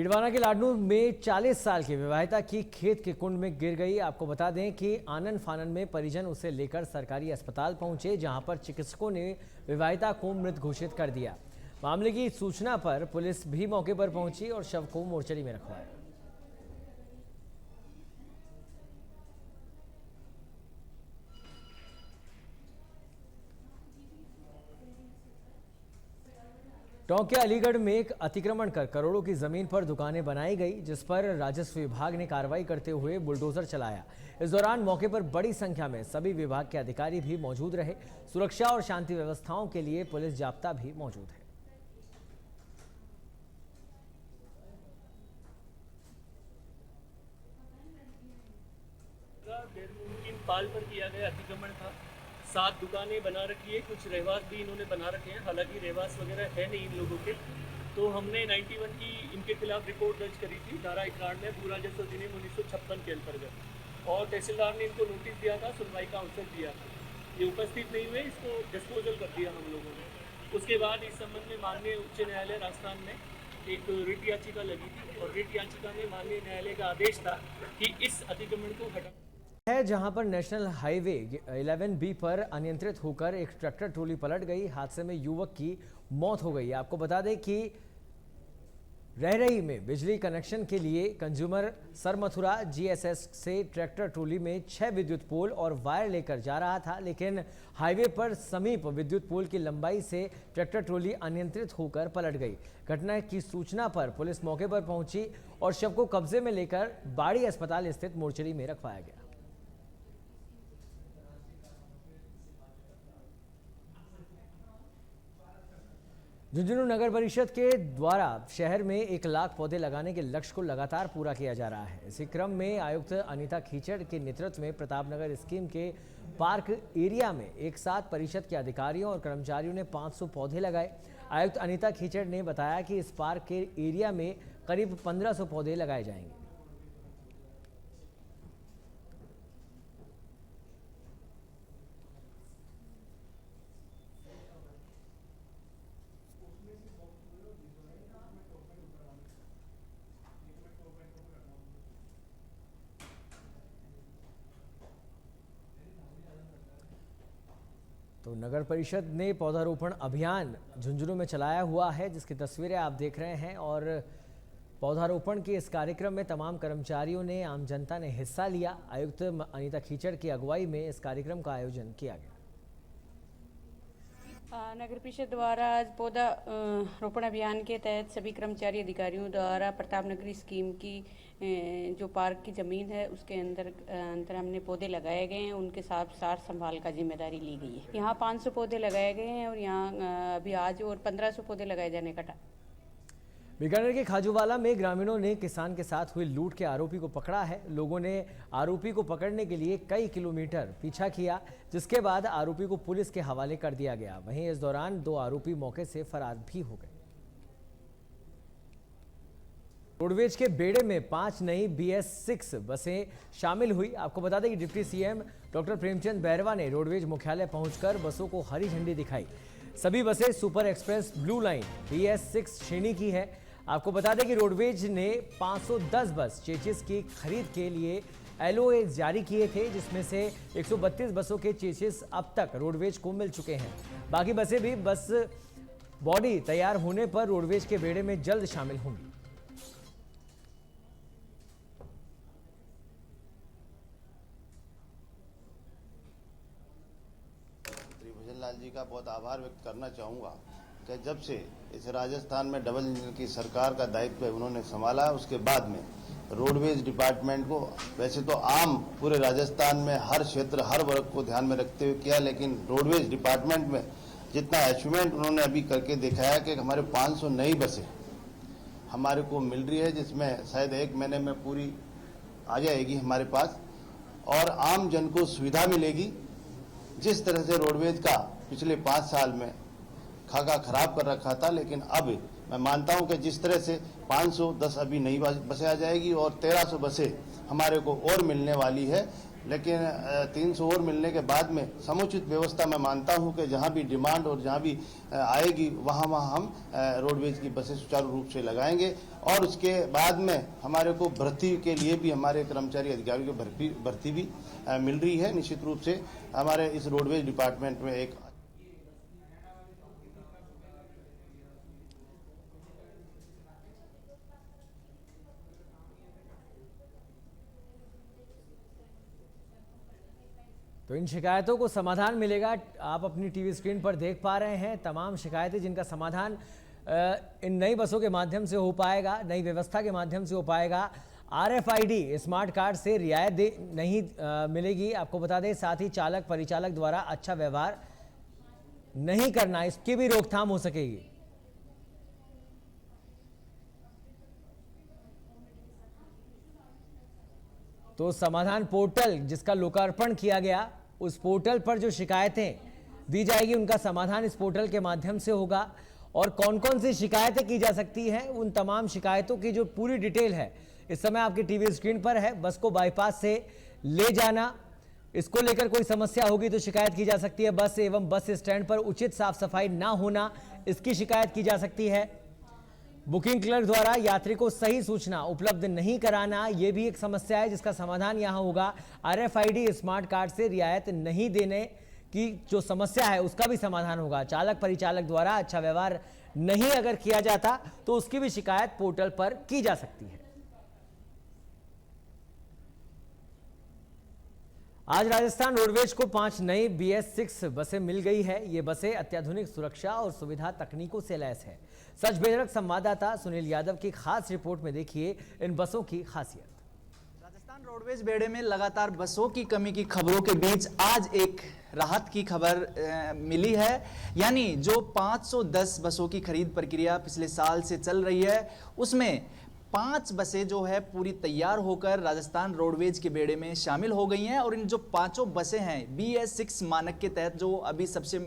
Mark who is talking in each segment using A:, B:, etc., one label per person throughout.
A: डीडवाना के लाडनू में 40 साल की विवाहिता की खेत के कुंड में गिर गई। आपको बता दें कि आनन फानन में परिजन उसे लेकर सरकारी अस्पताल पहुंचे, जहां पर चिकित्सकों ने विवाहिता को मृत घोषित कर दिया। मामले की सूचना पर पुलिस भी मौके पर पहुंची और शव को मोर्चरी में रखवाया। टोंक के अलीगढ़ में एक अतिक्रमण कर करोड़ों की जमीन पर दुकानें बनाई गई, जिस पर राजस्व विभाग ने कार्रवाई करते हुए बुलडोजर चलाया। इस दौरान मौके पर बड़ी संख्या में सभी विभाग के अधिकारी भी मौजूद रहे। सुरक्षा और शांति व्यवस्थाओं के लिए पुलिस जाब्ता भी मौजूद है।
B: गैरमुमकिन पाल पर किया गया अतिक्रमण था। 7 दुकानें बना रखी है, कुछ रहवास भी इन्होंने बना रखे हैं, हालांकि रहवास वगैरह है नहीं इन लोगों के। तो हमने 91 की इनके खिलाफ रिपोर्ट दर्ज करी थी धारा 91 भू राजस्व अधिनियम 1956 के अंतर्गत, और तहसीलदार ने इनको नोटिस दिया था, सुनवाई का अवसर दिया था। ये उपस्थित नहीं हुए, इसको डिस्पोजल कर दिया हम लोगों ने। उसके बाद इस संबंध में माननीय उच्च न्यायालय राजस्थान में एक रिट याचिका लगी थी, और रिट याचिका में माननीय न्यायालय का आदेश था कि इस अतिक्रमण को हटा
A: है, जहां पर नेशनल हाईवे 11B पर अनियंत्रित होकर एक ट्रैक्टर ट्रॉली पलट गई। हादसे में युवक की मौत हो गई। आपको बता दें कि रहरही में बिजली कनेक्शन के लिए कंज्यूमर सरमथुरा GSS से ट्रैक्टर ट्रॉली में 6 विद्युत पोल और वायर लेकर जा रहा था, लेकिन हाईवे पर समीप विद्युत पोल की लंबाई से ट्रैक्टर ट्रॉली अनियंत्रित होकर पलट गई। घटना की सूचना पर पुलिस मौके पर पहुंची और शव को कब्जे में लेकर बाड़ी अस्पताल स्थित मोर्चरी में रखवाया गया। झुंझुनू नगर परिषद के द्वारा शहर में 1 लाख पौधे लगाने के लक्ष्य को लगातार पूरा किया जा रहा है। इसी क्रम में आयुक्त अनीता खीचड़ के नेतृत्व में प्रतापनगर स्कीम के पार्क एरिया में एक साथ परिषद के अधिकारियों और कर्मचारियों ने 500 पौधे लगाए। आयुक्त अनीता खीचड़ ने बताया कि इस पार्क के एरिया में करीब 1500 पौधे लगाए जाएंगे। तो नगर परिषद ने पौधारोपण अभियान झुंझुनू में चलाया हुआ है, जिसकी तस्वीरें आप देख रहे हैं। और पौधारोपण के इस कार्यक्रम में तमाम कर्मचारियों ने, आम जनता ने हिस्सा लिया। आयुक्त अनीता खीचड़ की अगुवाई में इस कार्यक्रम का आयोजन किया गया।
C: नगर परिषद द्वारा आज पौधा रोपण अभियान के तहत सभी कर्मचारी अधिकारियों द्वारा प्रतापनगरी स्कीम की जो पार्क की ज़मीन है उसके अंदर हमने पौधे लगाए गए हैं। उनके साथ सार संभाल का जिम्मेदारी ली गई है। यहाँ 500 पौधे लगाए गए हैं और यहाँ अभी आज और 1500 पौधे लगाए जाने का।
A: बीकानेर के खाजूवाला में ग्रामीणों ने किसान के साथ हुई लूट के आरोपी को पकड़ा है। लोगों ने आरोपी को पकड़ने के लिए कई किलोमीटर पीछा किया, जिसके बाद आरोपी को पुलिस के हवाले कर दिया गया। वहीं इस दौरान 2 आरोपी मौके से फरार भी हो गए। रोडवेज के बेड़े में 5 नई BS6 बसें शामिल हुई। आपको बता दें कि deputy CM doctor Premchand Bairwa ने रोडवेज मुख्यालय पहुंचकर बसों को हरी झंडी दिखाई। सभी बसें super express blue line BS6 श्रेणी की है। आपको बता दें कि रोडवेज ने 510 बस चेचिस की खरीद के लिए LOA जारी किए थे, जिसमें से 132 बसों के चेचिस अब तक रोडवेज को मिल चुके हैं। बाकी बसें भी बस बॉडी तैयार होने पर रोडवेज के बेड़े में जल्द शामिल होंगी।
D: लाल जी का बहुत आभार व्यक्त करना चाहूँगा कि जब से इस राजस्थान में डबल इंजन की सरकार का दायित्व उन्होंने संभाला, उसके बाद में रोडवेज डिपार्टमेंट को वैसे तो आम पूरे राजस्थान में हर क्षेत्र हर वर्ग को ध्यान में रखते हुए किया, लेकिन रोडवेज डिपार्टमेंट में जितना अचीवमेंट उन्होंने अभी करके दिखाया कि हमारे 500 नई बसें हमारे को मिल रही है, जिसमें शायद 1 महीने में पूरी आ जाएगी हमारे पास, और आम जन को सुविधा मिलेगी। जिस तरह से रोडवेज का पिछले 5 साल में खाका खराब कर रखा था, लेकिन अब मैं मानता हूं कि जिस तरह से 510 अभी नई बसें आ जाएगी और 1300 बसें हमारे को और मिलने वाली है, लेकिन 300 और मिलने के बाद में समुचित व्यवस्था मैं मानता हूं कि जहां भी डिमांड और जहां भी आएगी वहां हम रोडवेज की बसें सुचारू रूप से लगाएंगे। और उसके बाद में हमारे को भर्ती के लिए भी हमारे कर्मचारी अधिकारियों की भर्ती भी मिल रही है। निश्चित रूप से हमारे इस रोडवेज डिपार्टमेंट में एक
A: तो इन शिकायतों को समाधान मिलेगा। आप अपनी टीवी स्क्रीन पर देख पा रहे हैं तमाम शिकायतें जिनका समाधान इन नई बसों के माध्यम से हो पाएगा, नई व्यवस्था के माध्यम से हो पाएगा। RFID स्मार्ट कार्ड से रियायत नहीं मिलेगी। आपको बता दें, साथ ही चालक परिचालक द्वारा अच्छा व्यवहार नहीं करना, इसकी भी रोकथाम हो सकेगी। तो समाधान पोर्टल जिसका लोकार्पण किया गया, उस पोर्टल पर जो शिकायतें दी जाएगी उनका समाधान इस पोर्टल के माध्यम से होगा। और कौन कौन सी शिकायतें की जा सकती हैं, उन तमाम शिकायतों की जो पूरी डिटेल है इस समय आपकी टीवी स्क्रीन पर है। बस को बाईपास से ले जाना, इसको लेकर कोई समस्या होगी तो शिकायत की जा सकती है। बस एवं बस स्टैंड पर उचित साफ सफाई ना होना, इसकी शिकायत की जा सकती है। बुकिंग क्लर्क द्वारा यात्री को सही सूचना उपलब्ध नहीं कराना, यह भी एक समस्या है जिसका समाधान यहां होगा। RFID स्मार्ट कार्ड से रियायत नहीं देने की जो समस्या है उसका भी समाधान होगा। चालक परिचालक द्वारा अच्छा व्यवहार नहीं अगर किया जाता तो उसकी भी शिकायत पोर्टल पर की जा सकती है। आज राजस्थान रोडवेज को 5 नई BS6 बसें मिल गई है। ये बसें अत्याधुनिक सुरक्षा और सुविधा तकनीकों से लैस है। सच बेधड़क संवाददाता सुनील यादव की खास रिपोर्ट में देखिए इन बसों की खासियत।
E: राजस्थान रोडवेज बेड़े में लगातार बसों की कमी की खबरों के बीच आज एक राहत की खबर मिली है। यानी जो 510 बसों की खरीद प्रक्रिया पिछले साल से चल रही है, उसमें 5 बसें जो है पूरी तैयार होकर राजस्थान रोडवेज के बेड़े में शामिल हो गई हैं। और इन जो 5 बसें हैं BS6 मानक के तहत, जो अभी सबसे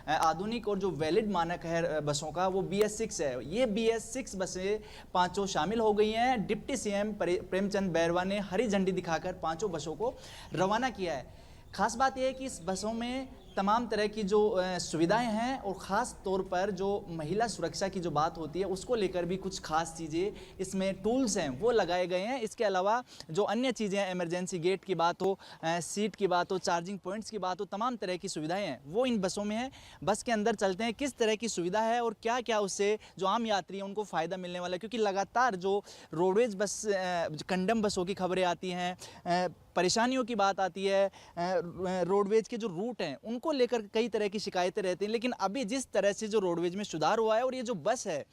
E: आधुनिक और जो वैलिड मानक है बसों का, वो BS6 है। ये BS6 बसें 5 शामिल हो गई हैं। डिप्टी CM प्रेमचंद बैरवा ने हरी झंडी दिखाकर 5 बसों को रवाना किया है। खास बात यह है कि इस बसों में तमाम तरह की जो सुविधाएं हैं और ख़ास तौर पर जो महिला सुरक्षा की जो बात होती है उसको लेकर भी कुछ खास चीज़ें, इसमें टूल्स हैं वो लगाए गए हैं। इसके अलावा जो अन्य चीज़ें हैं, इमरजेंसी गेट की बात हो, सीट की बात हो, चार्जिंग पॉइंट्स की बात हो, तमाम तरह की सुविधाएं हैं वो इन बसों में हैं। बस के अंदर चलते हैं, किस तरह की सुविधा है और क्या क्या उससे जो आम यात्री हैं उनको फ़ायदा मिलने वाला है। क्योंकि लगातार जो रोडवेज बस कंडम बसों की खबरें आती हैं, परेशानियों की बात आती है, रोडवेज के जो रूट हैं उनको लेकर कई तरह की शिकायतें रहती हैं। लेकिन अभी जिस तरह से जो रोडवेज में सुधार हुआ है और ये जो बस है,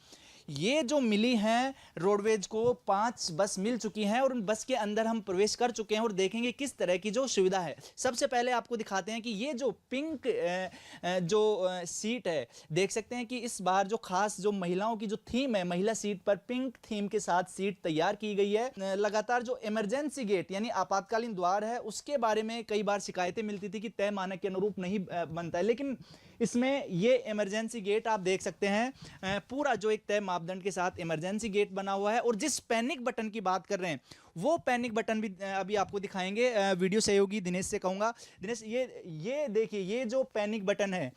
E: ये जो मिली हैं रोडवेज को 5 बस मिल चुकी हैं और उन बस के अंदर हम प्रवेश कर चुके हैं और देखेंगे किस तरह की जो सुविधा है। सबसे पहले आपको दिखाते हैं कि ये जो पिंक जो सीट है, देख सकते हैं कि इस बार जो खास जो महिलाओं की जो थीम है, महिला सीट पर पिंक थीम के साथ सीट तैयार की गई है। लगातार जो इमरजेंसी गेट यानी आपातकालीन द्वार है उसके बारे में कई बार शिकायतें मिलती थी कि तय मानक के अनुरूप नहीं बनता है, लेकिन इसमें ये इमरजेंसी गेट आप देख सकते हैं पूरा जो एक तय मापदंड के साथ इमरजेंसी गेट बना हुआ है। और जिस पैनिक बटन की बात कर रहे हैं वो पैनिक बटन भी अभी आपको दिखाएंगे। वीडियो सहयोगी दिनेश से कहूँगा, दिनेश ये देखिए, ये जो पैनिक बटन है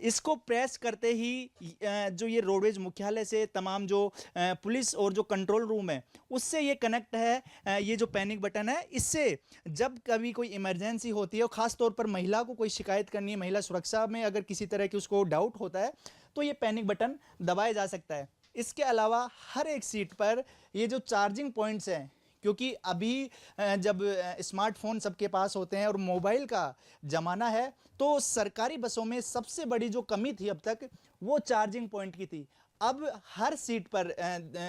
E: इसको प्रेस करते ही जो ये रोडवेज मुख्यालय से तमाम जो पुलिस और जो कंट्रोल रूम है उससे ये कनेक्ट है। ये जो पैनिक बटन है, इससे जब कभी कोई इमरजेंसी होती है और ख़ास तौर पर महिला को कोई शिकायत करनी है, महिला सुरक्षा में अगर किसी तरह की उसको डाउट होता है तो ये पैनिक बटन दबाया जा सकता है। इसके अलावा हर एक सीट पर ये जो चार्जिंग पॉइंट्स हैं, क्योंकि अभी जब स्मार्टफोन सबके पास होते हैं और मोबाइल का ज़माना है, तो सरकारी बसों में सबसे बड़ी जो कमी थी अब तक वो चार्जिंग पॉइंट की थी। अब हर सीट पर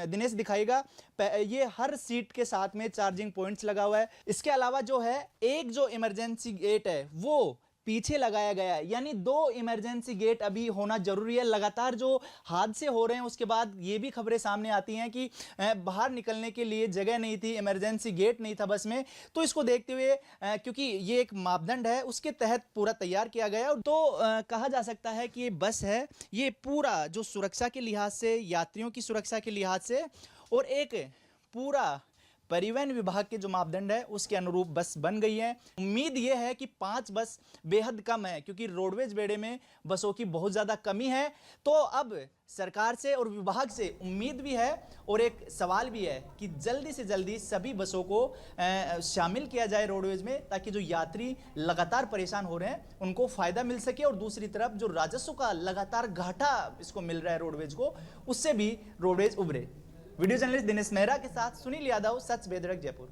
E: दिनेश दिखाएगा, ये हर सीट के साथ में चार्जिंग पॉइंट्स लगा हुआ है। इसके अलावा जो है एक जो इमरजेंसी गेट है वो पीछे लगाया गया है, यानी 2 इमरजेंसी गेट अभी होना जरूरी है। लगातार जो हादसे हो रहे हैं उसके बाद ये भी खबरें सामने आती हैं कि बाहर निकलने के लिए जगह नहीं थी, इमरजेंसी गेट नहीं था बस में। तो इसको देखते हुए क्योंकि ये एक मापदंड है उसके तहत पूरा तैयार किया गया है, तो कहा जा सकता है कि ये बस है, ये पूरा जो सुरक्षा के लिहाज से, यात्रियों की सुरक्षा के लिहाज से और एक पूरा परिवहन विभाग के जो मापदंड है उसके अनुरूप बस बन गई है। उम्मीद ये है कि 5 बस बेहद कम है, क्योंकि रोडवेज बेड़े में बसों की बहुत ज़्यादा कमी है। तो अब सरकार से और विभाग से उम्मीद भी है और एक सवाल भी है कि जल्दी से जल्दी सभी बसों को शामिल किया जाए रोडवेज में, ताकि जो यात्री लगातार परेशान हो रहे हैं उनको फ़ायदा मिल सके, और दूसरी तरफ जो राजस्व का लगातार घाटा इसको मिल रहा है रोडवेज को, उससे भी रोडवेज उभरे। वीडियो जर्नलिस्ट दिनेश मेहरा के साथ सुनील यादव, सच बेदरक, जयपुर।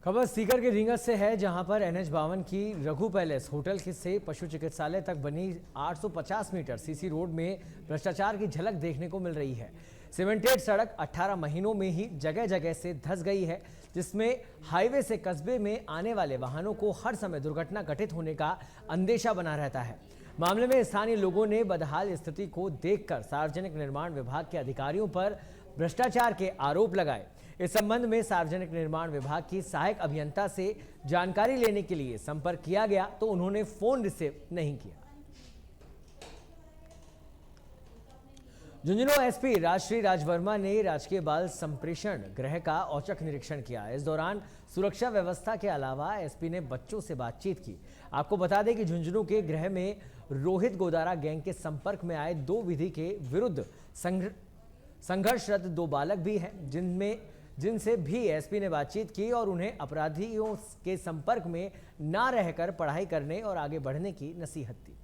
A: खबर सीकर के रींगस से है, जहां पर NH52 की रघु पैलेस होटल से पशु चिकित्सालय तक बनी 850 मीटर सीसी रोड में भ्रष्टाचार की झलक देखने को मिल रही है। सीमेंटेड सड़क 18 महीनों में ही जगह जगह से धंस गई है, जिसमें हाईवे से कस्बे में आने वाले वाहनों को हर समय दुर्घटना घटित होने का अंदेशा बना रहता है। मामले में स्थानीय लोगों ने बदहाल स्थिति को देखकर सार्वजनिक निर्माण विभाग के अधिकारियों पर भ्रष्टाचार के आरोप लगाए। इस संबंध में सार्वजनिक निर्माण विभाग की सहायक अभियंता से जानकारी लेने के लिए संपर्क किया गया, तो उन्होंने फोन रिसीव नहीं किया। झुंझुनू एसपी राजश्री राजवर्मा ने राजकीय बाल संप्रेषण गृह का औचक निरीक्षण किया। इस दौरान सुरक्षा व्यवस्था के अलावा एसपी ने बच्चों से बातचीत की। आपको बता दें कि झुंझुनू के गृह में रोहित गोदारा गैंग के संपर्क में आए 2 विधि के विरुद्ध संघर्षरत 2 बालक भी हैं, जिनसे भी एसपी ने बातचीत की और उन्हें अपराधियों के संपर्क में ना रहकर पढ़ाई करने और आगे बढ़ने की नसीहत दी।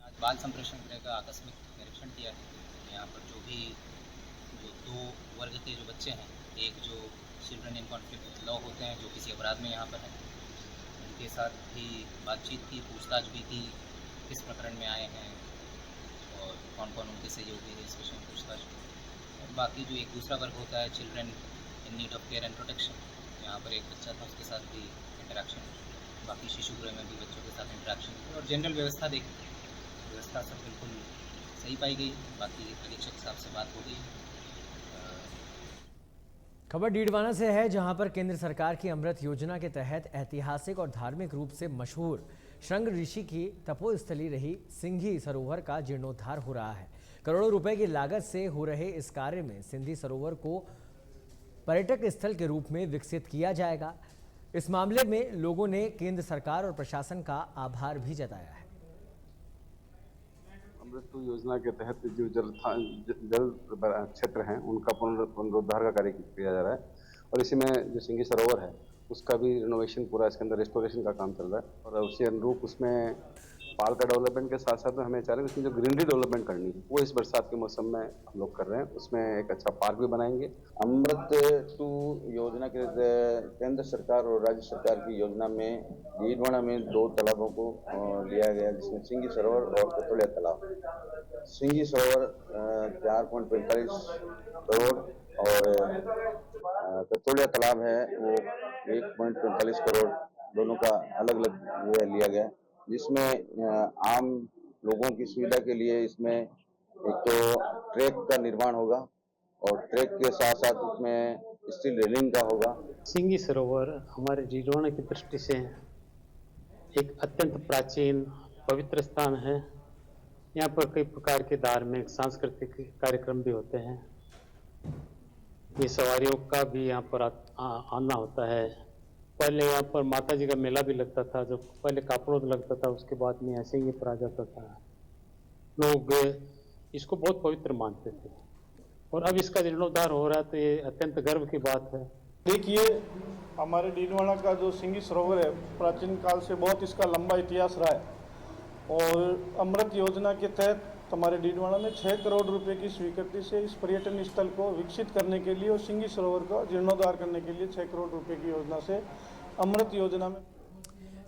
F: आज बाल संप्रेषण गृह का आकस्मिक निरीक्षण किया है। यहाँ पर जो 2 वर्ग के जो बच्चे हैं, एक जो चिल्ड्रन इन कॉन्फ्लिक्ट लॉ होते हैं, जो किसी अपराध में यहाँ पर हैं, उनके साथ भी बातचीत की, पूछताछ भी की, किस प्रकरण में आए हैं और कौन कौन उनके सहयोगी है, इस विषय में पूछताछ की। और बाकी जो एक दूसरा वर्ग होता है, children in need of care and protection, यहाँ पर एक बच्चा था, उसके साथ भी इंटरेक्शन। बाकी शिशु गृह में भी बच्चों के साथ इंटरेक्शन और जनरल व्यवस्था देखी। व्यवस्था सब बिल्कुल सही पाई गई। बाकी अधीक्षक साहब से बात हो गई।
A: खबर डीडवाना से है, जहां पर केंद्र सरकार की अमृत योजना के तहत ऐतिहासिक और धार्मिक रूप से मशहूर शृंग ऋषि की तपोस्थली रही सिंघी सरोवर का जीर्णोद्धार हो रहा है। करोड़ों रुपए की लागत से हो रहे इस कार्य में सिंधी सरोवर को पर्यटक स्थल के रूप में विकसित किया जाएगा। इस मामले में लोगों ने केंद्र सरकार और प्रशासन का आभार भी जताया है।
G: अमृत योजना के तहत जो जल क्षेत्र हैं उनका पुनरुद्धार का कार्य किया जा रहा है, और इसी में जो सिंघी सरोवर है उसका भी रिनोवेशन, पूरा इसके अंदर रेस्टोरेशन का काम चल रहा है। और उसी अनुरूप उसमें पार्क का डेवलपमेंट के साथ साथ में हमें चाह रहे हैं उसमें जो ग्रीनरी डेवलपमेंट करनी है वो इस बरसात के मौसम में हम लोग कर रहे हैं। उसमें एक अच्छा पार्क भी बनाएंगे।
D: अमृत योजना के केंद्र सरकार और राज्य सरकार की योजना में डीडवाना में 2 तालाबों को लिया गया, जिसमें सिंघी सरोवर और कतोलिया तालाब। सिंघी सरोवर 4.45 करोड़ और कतोलिया तालाब है वो 1.45 करोड़, दोनों का अलग अलग लिया गया, जिसमें आम लोगों की सुविधा के लिए इसमें एक तो ट्रैक का निर्माण होगा और ट्रैक के साथ साथ उसमें स्टील रेलिंग का होगा।
H: सिंघी सरोवर हमारे डीडवाना की दृष्टि से एक अत्यंत प्राचीन पवित्र स्थान है। यहाँ पर कई प्रकार के धार्मिक सांस्कृतिक कार्यक्रम भी होते हैं। ये सवारियों का भी यहाँ पर आना होता है। पहले यहाँ पर माता जी का मेला भी लगता था, जो पहले कापड़ोद लगता था, उसके बाद में ऐसे ही पर आ जाता था। लोग इसको बहुत पवित्र मानते थे और अब इसका जीर्णोद्धार हो रहा है, तो ये अत्यंत गर्व की बात है।
I: देखिए, हमारे डीडवाना का जो सिंघी सरोवर है प्राचीन काल से बहुत इसका लंबा इतिहास रहा है, और अमृत योजना के तहत हमारे डीडवाना में 6 करोड़ रुपए की स्वीकृति से इस पर्यटन स्थल को विकसित करने के लिए और सिंघी सरोवर का जीर्णोद्धार करने के लिए 6 करोड़ रुपए की योजना से अमृत योजना में।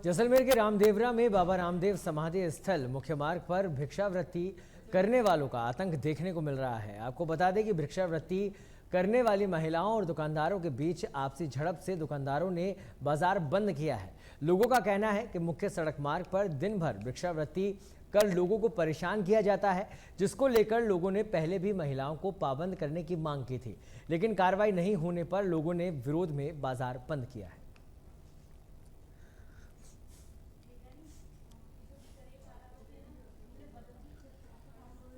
A: जैसलमेर के रामदेवरा में बाबा रामदेव समाधि स्थल मुख्य मार्ग पर भिक्षावृत्ति करने वालों का आतंक देखने को मिल रहा है। आपको बता दें कि भिक्षावृत्ति करने वाली महिलाओं और दुकानदारों के बीच आपसी झड़प से दुकानदारों ने बाजार बंद किया है। लोगों का कहना है कि मुख्य सड़क मार्ग पर दिन भर भिक्षावृत्ति कर लोगों को परेशान किया जाता है, जिसको लेकर लोगों ने पहले भी महिलाओं को पाबंद करने की मांग की थी, लेकिन कार्रवाई नहीं होने पर लोगों ने विरोध में बाजार बंद किया है।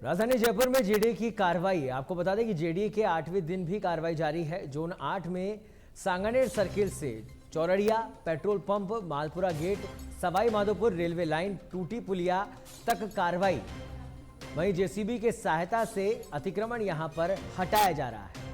A: राजधानी जयपुर में जेडीए की कार्रवाई। आपको बता दें कि जेडीए के 8वें दिन भी कार्रवाई जारी है। जोन 8 में सांगानेर सर्किल से Chordia petrol pump, Malpura gate, Sawai Madhopur railway line, टूटी पुलिया तक कार्रवाई। वहीं जेसीबी के सहायता से अतिक्रमण यहां पर हटाया जा रहा है।